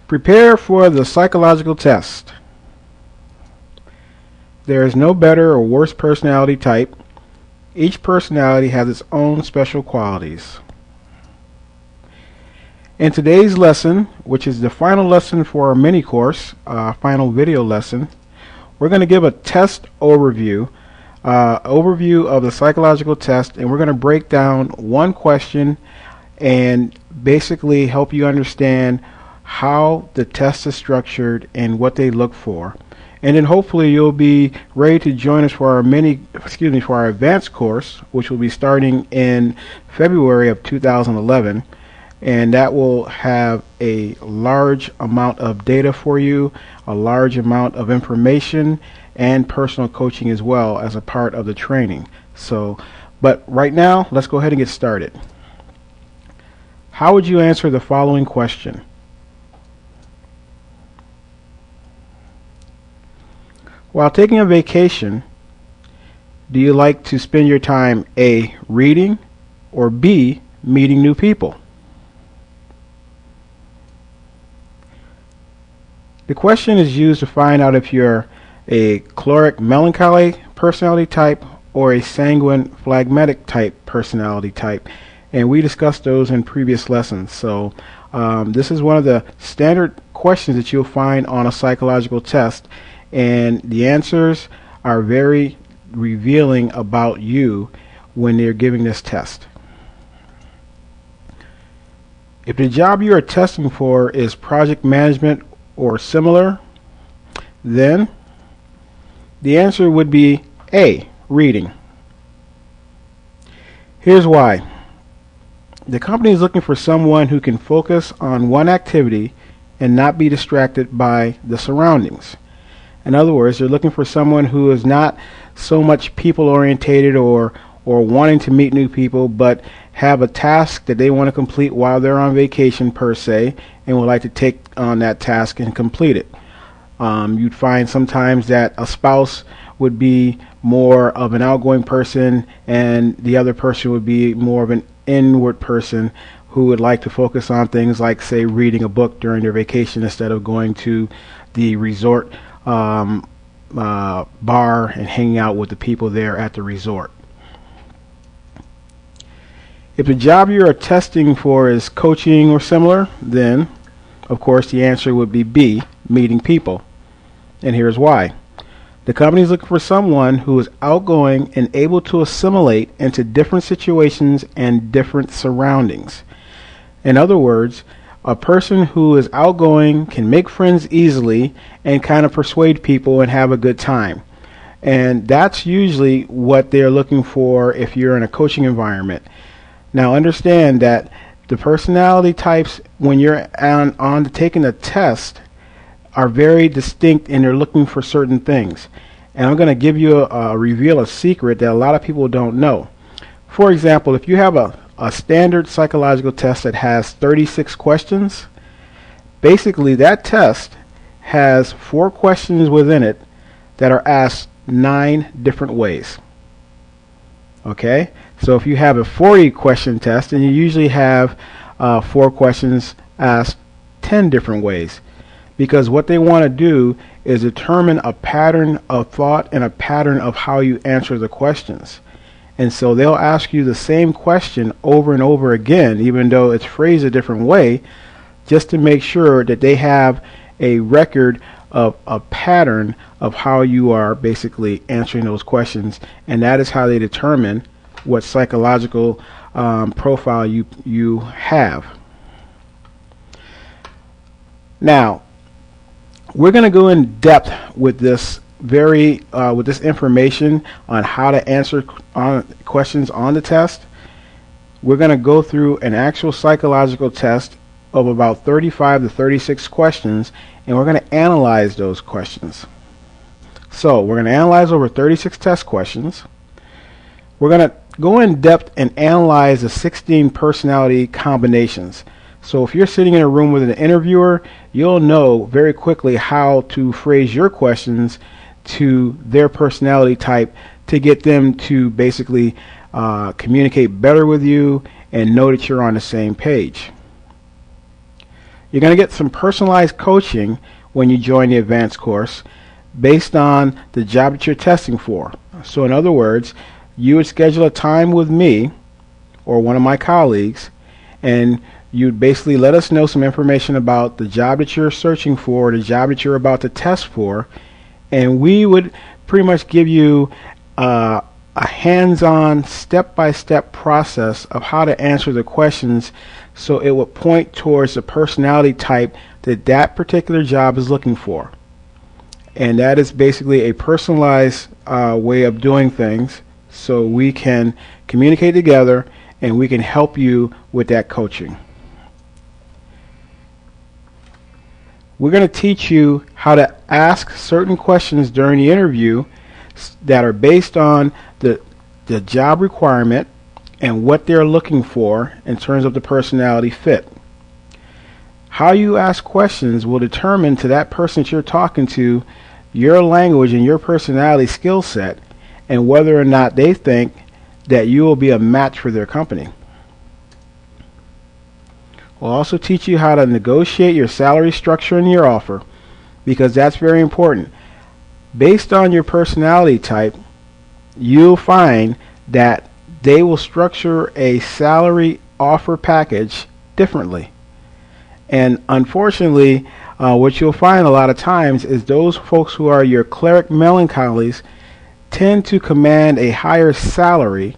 Prepare for the psychological test. There is no better or worse personality type. Each personality has its own special qualities. In today's lesson, which is the final lesson for our mini course, final video lesson, we're going to give a test overview of the psychological test, and we're going to break down one question and basically help you understand how the test is structured and what they look for. And then hopefully you'll be ready to join us for our advanced course, which will be starting in February of 2011. And that will have a large amount of data for you, a large amount of information, and personal coaching as well as a part of the training. But right now, let's go ahead and get started. How would you answer the following question? While taking a vacation, do you like to spend your time A, reading, or B, meeting new people? The question is used to find out if you're a choleric melancholy personality type or a sanguine phlegmatic type personality type, and we discussed those in previous lessons. So this is one of the standard questions that you'll find on a psychological test, and the answers are very revealing about you when they're giving this test. If the job you are testing for is project management or similar, then the answer would be A, reading. Here's why. The company is looking for someone who can focus on one activity and not be distracted by the surroundings. In other words, they're looking for someone who is not so much people orientated or wanting to meet new people, but have a task that they want to complete while they're on vacation per se, and would like to take on that task and complete it. You'd find sometimes that a spouse would be more of an outgoing person and the other person would be more of an inward person who would like to focus on things like, say, reading a book during their vacation instead of going to the resort bar and hanging out with the people there at the resort. If the job you are testing for is coaching or similar, then of course the answer would be B, meeting people. And here's why. The company is looking for someone who is outgoing and able to assimilate into different situations and different surroundings. In other words, a person who is outgoing can make friends easily and kind of persuade people and have a good time. And that's usually what they're looking for if you're in a coaching environment. Now understand that the personality types, when you're on taking the test, are very distinct and they're looking for certain things. And I'm going to give you reveal a secret that a lot of people don't know. For example, if you have a standard psychological test that has 36 questions, basically that test has 4 questions within it that are asked 9 different ways. Okay? So if you have a 40 question test, then you usually have 4 questions asked 10 different ways. Because what they want to do is determine a pattern of thought and a pattern of how you answer the questions. And so they'll ask you the same question over and over again, even though it's phrased a different way, just to make sure that they have a record of a pattern of how you are basically answering those questions. And that is how they determine what psychological profile you have. Now, we're going to go in depth with this with this information on how to answer questions on the test. We're going to go through an actual psychological test of about 35 to 36 questions, and we're going to analyze those questions. So we're going to analyze over 36 test questions. We're going to go in depth and analyze the 16 personality combinations. So if you're sitting in a room with an interviewer, you'll know very quickly how to phrase your questions to their personality type to get them to basically communicate better with you and know that you're on the same page. You're going to get some personalized coaching when you join the advanced course based on the job that you're testing for. So in other words, you would schedule a time with me or one of my colleagues, and you'd basically let us know some information about the job that you're searching for, the job that you're about to test for, and we would pretty much give you a hands-on, step-by-step process of how to answer the questions, so it would point towards the personality type that that particular job is looking for. And that is basically a personalized way of doing things, so we can communicate together and we can help you with that coaching. We're going to teach you how to ask certain questions during the interview that are based on the job requirement and what they're looking for in terms of the personality fit. How you ask questions will determine to that person that you're talking to your language and your personality skill set, and whether or not they think that you will be a match for their company. We'll also teach you how to negotiate your salary structure and your offer, because that's very important. Based on your personality type, you'll find that they will structure a salary offer package differently. And unfortunately, what you'll find a lot of times is those folks who are your cleric melancholies tend to command a higher salary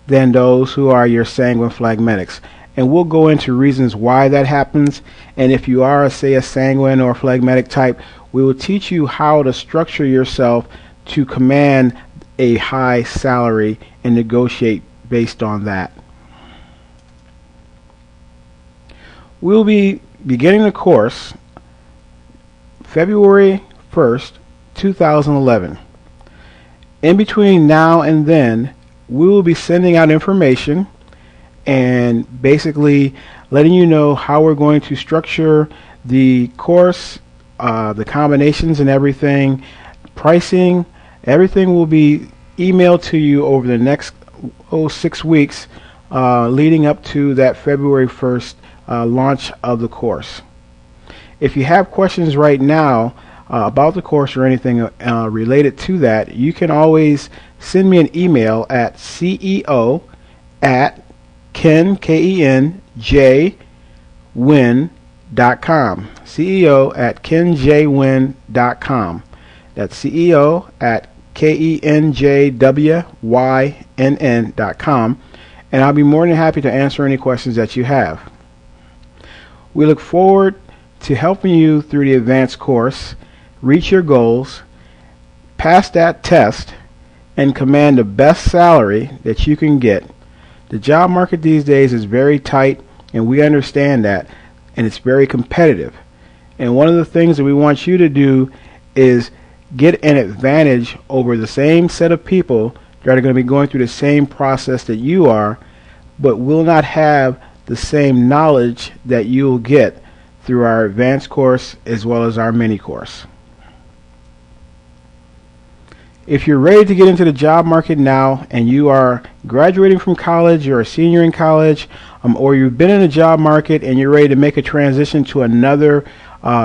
than those who are your sanguine phlegmatics. And we'll go into reasons why that happens. And if you are, say, a sanguine or phlegmatic type, we will teach you how to structure yourself to command a high salary and negotiate based on that. We'll be beginning the course February 1st, 2011. In between now and then, we will be sending out information and basically letting you know how we're going to structure the course, the combinations and everything, pricing. Everything will be emailed to you over the next 6 weeks leading up to that February 1st launch of the course. If you have questions right now about the course or anything related to that, you can always send me an email at ceo@kenjwin.com. ceo@kenjwin.com. That's ceo@kenjwyn.com, and I'll be more than happy to answer any questions that you have. We look forward to helping you through the advanced course, reach your goals, pass that test, and command the best salary that you can get. The job market these days is very tight, and we understand that, and it's very competitive. And one of the things that we want you to do is get an advantage over the same set of people that are going to be going through the same process that you are, but will not have the same knowledge that you'll get through our advanced course as well as our mini course. If you're ready to get into the job market now and you are graduating from college, you're a senior in college, or you've been in the job market and you're ready to make a transition to another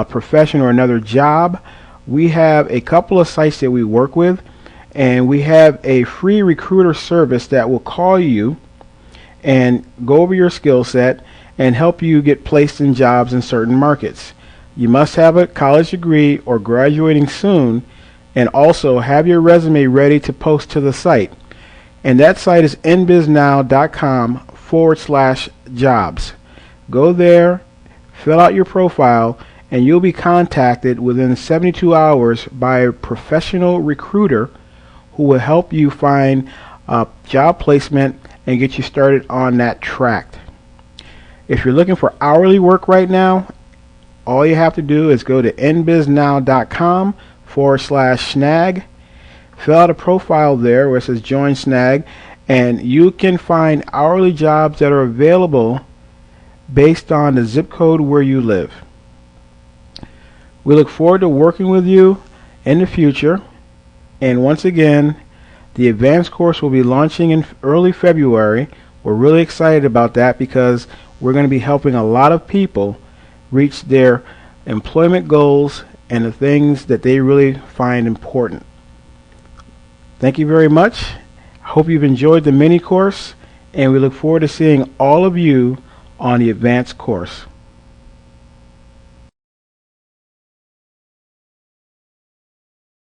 profession or another job, we have a couple of sites that we work with, and we have a free recruiter service that will call you and go over your skill set and help you get placed in jobs in certain markets. You must have a college degree or graduating soon, and also have your resume ready to post to the site. And that site is nbiznow.com/jobs. Go there, fill out your profile, and you'll be contacted within 72 hours by a professional recruiter who will help you find a job placement and get you started on that track. If you're looking for hourly work right now, all you have to do is go to nbiznow.com/snag, fill out a profile there where it says join snag, and you can find hourly jobs that are available based on the zip code where you live. We look forward to working with you in the future, and once again, the advanced course will be launching in early February. We're really excited about that because we're going to be helping a lot of people reach their employment goals and the things that they really find important. Thank you very much. I hope you've enjoyed the mini course, and we look forward to seeing all of you on the advanced course.